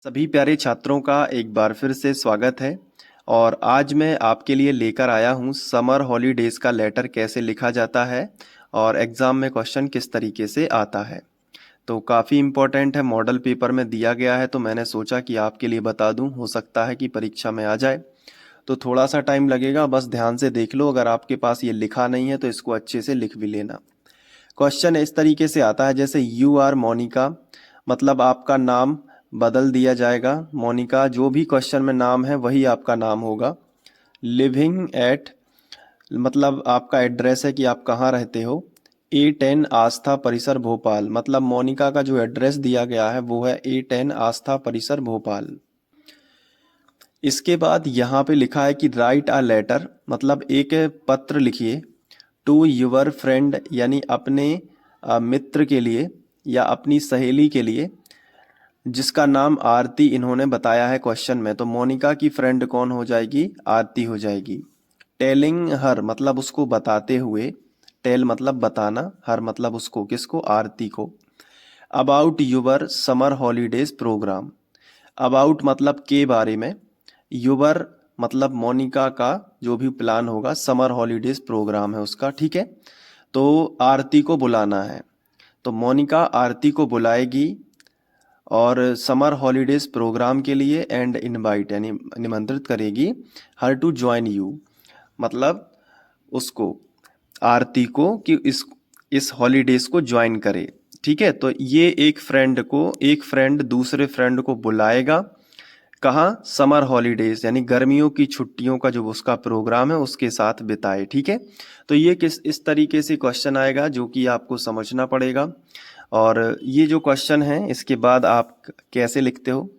सभी प्यारे छात्रों का एक बार फिर से स्वागत है। और आज मैं आपके लिए लेकर आया हूँ समर हॉलीडेज का लेटर कैसे लिखा जाता है और एग्ज़ाम में क्वेश्चन किस तरीके से आता है। तो काफ़ी इम्पोर्टेंट है, मॉडल पेपर में दिया गया है, तो मैंने सोचा कि आपके लिए बता दूं, हो सकता है कि परीक्षा में आ जाए। तो थोड़ा सा टाइम लगेगा, बस ध्यान से देख लो। अगर आपके पास ये लिखा नहीं है तो इसको अच्छे से लिख भी लेना। क्वेश्चन इस तरीके से आता है, जैसे यू आर मोनिका, मतलब आपका नाम बदल दिया जाएगा। मोनिका जो भी क्वेश्चन में नाम है वही आपका नाम होगा। लिविंग एट, मतलब आपका एड्रेस है कि आप कहाँ रहते हो। A10 आस्था परिसर भोपाल, मतलब मोनिका का जो एड्रेस दिया गया है वो है A10 आस्था परिसर भोपाल। इसके बाद यहाँ पे लिखा है कि राइट अ लेटर, मतलब एक पत्र लिखिए। टू यूर फ्रेंड, यानी अपने मित्र के लिए या अपनी सहेली के लिए, जिसका नाम आरती इन्होंने बताया है क्वेश्चन में। तो मोनिका की फ्रेंड कौन हो जाएगी? आरती हो जाएगी। टेलिंग हर, मतलब उसको बताते हुए। टेल मतलब बताना, हर मतलब उसको, किसको? आरती को। About your summer holidays programme. About मतलब के बारे में। यूवर मतलब मोनिका का जो भी प्लान होगा, समर हॉलीडेज प्रोग्राम है उसका, ठीक है। तो आरती को बुलाना है, तो मोनिका आरती को बुलाएगी और समर हॉलीडेज प्रोग्राम के लिए, एंड इनवाइट यानी निमंत्रित करेगी हर टू ज्वाइन यू, मतलब उसको, आरती को, कि इस हॉलीडेज को ज्वाइन करे। ठीक है, तो ये एक फ्रेंड दूसरे फ्रेंड को बुलाएगा। कहाँ? समर हॉलीडेज यानी गर्मियों की छुट्टियों का जो उसका प्रोग्राम है उसके साथ बिताए। ठीक है, तो ये किस इस तरीके से क्वेश्चन आएगा जो कि आपको समझना पड़ेगा। और ये जो क्वेश्चन है इसके बाद आप कैसे लिखते हो,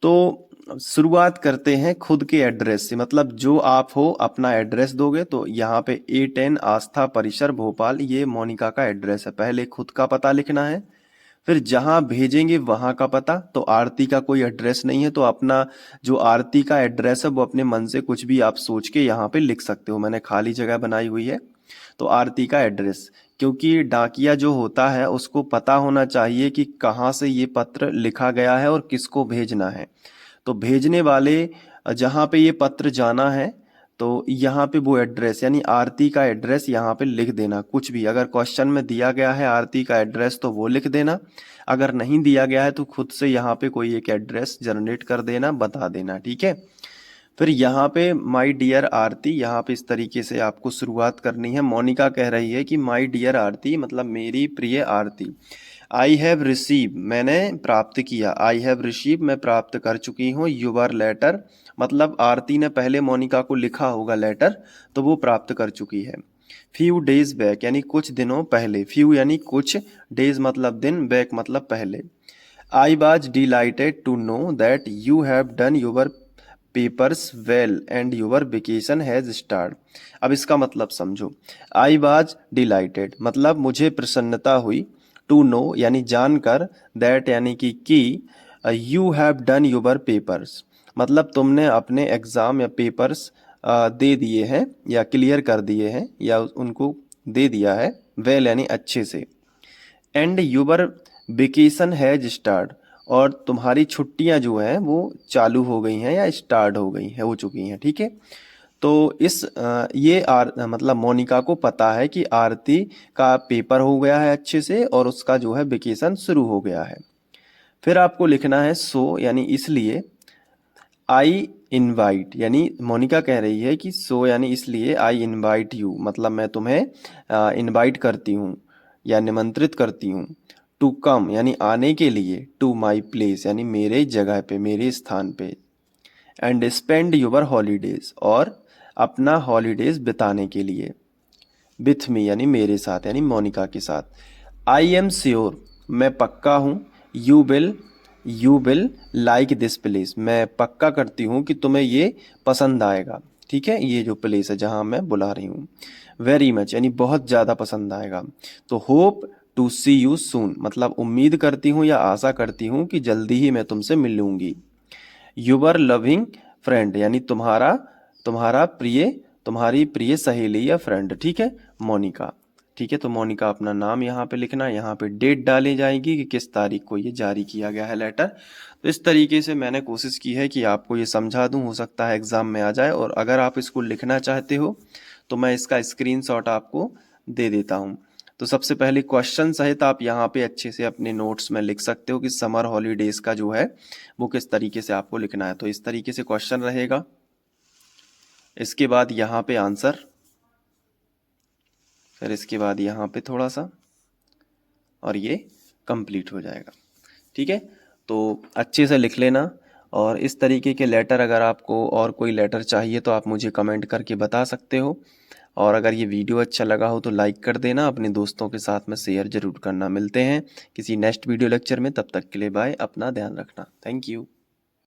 तो शुरुआत करते हैं खुद के एड्रेस से, मतलब जो आप हो अपना एड्रेस दोगे। तो यहाँ पे A10 आस्था परिसर भोपाल, ये मोनिका का एड्रेस है। पहले खुद का पता लिखना है, फिर जहाँ भेजेंगे वहाँ का पता। तो आरती का कोई एड्रेस नहीं है, तो अपना जो आरती का एड्रेस है वो अपने मन से कुछ भी आप सोच के यहाँ पे लिख सकते हो। मैंने खाली जगह बनाई हुई है, तो आरती का एड्रेस, क्योंकि डाकिया जो होता है उसको पता होना चाहिए कि कहाँ से ये पत्र लिखा गया है और किसको भेजना है। तो भेजने वाले जहाँ पे ये पत्र जाना है, तो यहाँ पे वो एड्रेस यानी आरती का एड्रेस यहाँ पे लिख देना। कुछ भी अगर क्वेश्चन में दिया गया है आरती का एड्रेस तो वो लिख देना, अगर नहीं दिया गया है तो खुद से यहाँ पे कोई एक एड्रेस जनरेट कर देना, बता देना। ठीक है, फिर यहाँ पे माय डियर आरती, यहाँ पे इस तरीके से आपको शुरुआत करनी है। मोनिका कह रही है कि माय डियर आरती, मतलब मेरी प्रिय आरती। आई हैव रिसीव, मैंने प्राप्त किया। आई हैव रिसीव, मैं प्राप्त कर चुकी हूँ। यूर लेटर, मतलब आरती ने पहले मोनिका को लिखा होगा लेटर, तो वो प्राप्त कर चुकी है। फ्यू डेज बैक, यानी कुछ दिनों पहले। फ्यू यानी कुछ, डेज मतलब दिन, बैक मतलब पहले। I was delighted to know that you have done your papers well and your vacation has start. अब इसका मतलब समझो। आई वाज डिलाइटेड मतलब मुझे प्रसन्नता हुई, टू नो यानी जानकर, दैट यानी कि you have done your papers, मतलब तुमने अपने एग्जाम या पेपर्स दे दिए हैं या क्लियर कर दिए हैं या उनको दे दिया है। वेल यानी अच्छे से। And Uber vacation has start, और तुम्हारी छुट्टियां जो हैं वो चालू हो गई हैं या स्टार्ट हो चुकी हैं। ठीक है, तो मतलब मोनिका को पता है कि आरती का पेपर हो गया है अच्छे से और उसका जो है वेकेशन शुरू हो गया है। फिर आपको लिखना है सो यानी इसलिए। आई इनवाइट, यानी मोनिका कह रही है कि सो यानी इसलिए। आई इनवाइट यू, मतलब मैं तुम्हें इनवाइट करती हूँ या निमंत्रित करती हूँ। टू कम यानी आने के लिए। टू माई प्लेस यानी मेरे जगह पे, मेरे स्थान पे। एंड स्पेंड योर हॉलीडेज, और अपना हॉलीडेज बिताने के लिए। विथ मी यानी मेरे साथ, यानी मोनिका के साथ। आई एम श्योर, मैं पक्का हूँ। You will like this place, मैं पक्का करती हूँ कि तुम्हें ये पसंद आएगा। ठीक है, ये जो प्लेस है जहाँ मैं बुला रही हूँ। वेरी मच यानी बहुत ज़्यादा पसंद आएगा। तो hope to see you soon, मतलब उम्मीद करती हूँ या आशा करती हूँ कि जल्दी ही मैं तुमसे मिलूंगी। यूवर लविंग फ्रेंड यानी तुम्हारा तुम्हारा प्रिय तुम्हारी प्रिय सहेली या फ्रेंड। ठीक है, मोनिका। ठीक है, तो मोनिका अपना नाम यहाँ पे लिखना, यहाँ पे डेट डाली जाएगी कि किस तारीख को ये जारी किया गया है लेटर। तो इस तरीके से मैंने कोशिश की है कि आपको ये समझा दूँ, हो सकता है एग्ज़ाम में आ जाए। और अगर आप इसको लिखना चाहते हो तो मैं इसका स्क्रीनशॉट आपको दे देता हूँ। तो सबसे पहले क्वेश्चन सहित आप यहाँ पे अच्छे से अपने नोट्स में लिख सकते हो कि समर हॉलीडेज़ का जो है वो किस तरीके से आपको लिखना है। तो इस तरीके से क्वेश्चन रहेगा, इसके बाद यहाँ पे आंसर, फिर इसके बाद यहाँ पे थोड़ा सा, और ये कंप्लीट हो जाएगा। ठीक है, तो अच्छे से लिख लेना। और इस तरीके के लेटर अगर आपको और कोई लेटर चाहिए तो आप मुझे कमेंट करके बता सकते हो। और अगर ये वीडियो अच्छा लगा हो तो लाइक कर देना, अपने दोस्तों के साथ में शेयर ज़रूर करना। मिलते हैं किसी नेक्स्ट वीडियो लेक्चर में, तब तक के लिए बाय, अपना ध्यान रखना। Thank you.